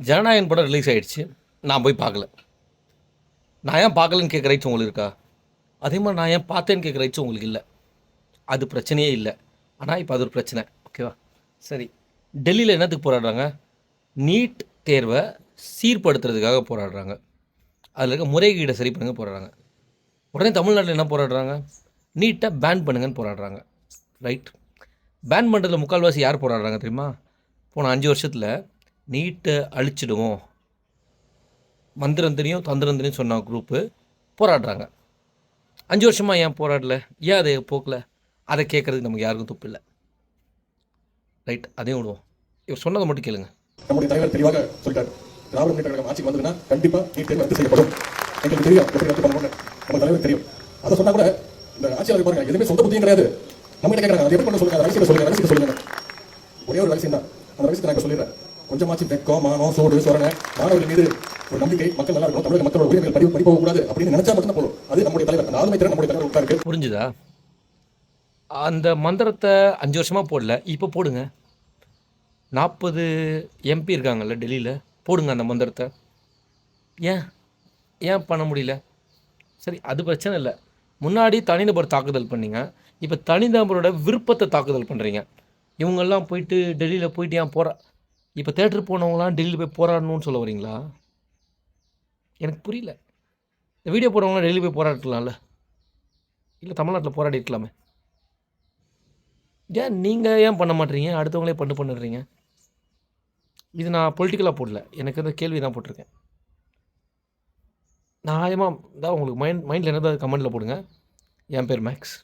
ஜனநாயகன் படம் ரிலீஸ் ஆகிடுச்சு. நான் போய் பார்க்கல. நான் ஏன் பார்க்கலன்னு கேட்குற ரைட்ஸ் உங்களுக்கு இருக்கா? அதே மாதிரி நான் ஏன் பார்த்தேன்னு கேட்குற ரைட்ஸ் உங்களுக்கு இல்லை. அது பிரச்சனையே இல்லை. ஆனால் இப்போ அது ஒரு பிரச்சனை. ஓகேவா? சரி, டெல்லியில் என்னத்துக்கு போராடுறாங்க? நீட் தேர்வை சீர்படுத்துறதுக்காக போராடுறாங்க. அதில் இருக்க முறைகேடை சரி பண்ணுங்க போராடுறாங்க. உடனே தமிழ்நாட்டில் என்ன போராடுறாங்க? நீட்டை பேன் பண்ணுங்கன்னு போராடுறாங்க. ரைட். பேன் பண்ணுறதுல முக்கால்வாசி யார் போராடுறாங்க தெரியுமா? போன 5 வருஷத்தில் நீட்டை அழிச்சிடுவோம் மந்திரம் தெரியும் தந்திரம் தெரியும் சொன்ன குரூப்பு போராடுறாங்க. 5 வருஷமாக ஏன் போராடல? ஏன் அதை போக்கல? அதை கேட்குறதுக்கு நமக்கு யாருக்கும் துப்பு இல்லை. ரைட், அதையும் விடுவோம். இவர் சொன்னதை மட்டும் கேளுங்க. நம்முடைய தலைவர் தெளிவாக சொல்லிட்டார், திராவிட முன்னேற்ற கழகம் ஆட்சிக்கு வந்ததுன்னா கண்டிப்பா நீட் தேர்வு ரத்து செய்யப்படும். எங்களுக்கு தெரியும் எப்படி ரத்து பண்ணணும்னு நம்ம தலைவர் தெரியும். அதை சொன்னா கூட இந்த ஆட்சியாளர் பாருங்க எதுவுமே சொந்த புத்தியும் கிடையாது. நம்ம கிட்ட கேட்கறாங்க அது எப்படி பண்ண சொல்லுங்க, ரகசியத்தை சொல்லுங்க. ஒரே ஒரு ரகசியம் தான், அந்த ரகசியத்தை நான் சொல்லிடுறேன். கொஞ்சமாச்சும் வெக்கம் மானம் சோடு சொரணை மாணவர்கள் மீது ஒரு நம்பிக்கை, மக்கள் நல்லா இருக்கணும், தமிழக மக்களோட உரிமைகள் பறி போகக்கூடாது அப்படின்னு நினைச்சா மட்டும் போதும். அது நம்முடைய தலைவர், அந்த ஆளுமை திறன் நம்முடைய தலைவர் உட்காருக்கு. புரிஞ்சுதா? அந்த மந்திரத்தை 5 வருஷமாக போடல, இப்போ போடுங்க. 40 எம்பி இருக்காங்கல்ல டெல்லியில், போடுங்க அந்த மந்திரத்தை. ஏன் பண்ண முடியல? சரி, அது பிரச்சனை இல்லை. முன்னாடி தனிநபர் தாக்குதல் பண்ணீங்க, இப்போ தனிநபரோட விருப்பத்தை தாக்குதல் பண்ணுறீங்க. இவங்கெல்லாம் போயிட்டு டெல்லியில் போயிட்டு ஏன் இப்போ தேட்டர் போனவங்களாம் டெல்லியில் போய் போராடணும்னு சொல்ல வரீங்களா? எனக்கு புரியல. இந்த வீடியோ போடுறவங்களாம் டெல்லி போய் போராடலாம்ல, இல்லை தமிழ்நாட்டில் போராடி இருக்கலாமே. நீங்கள் ஏன் பண்ண மாட்டேறீங்க? அடுத்தவங்களே பண்ணுறீங்க. இது நான் பொலிட்டிக்கலாக போடல, எனக்கு அந்த கேள்வி தான் போட்டிருக்கேன். நியாயமாக தான் உங்களுக்கு மைண்டில் என்னதான் கமெண்ட்டில் போடுங்க. என் பேர் மேக்ஸ்.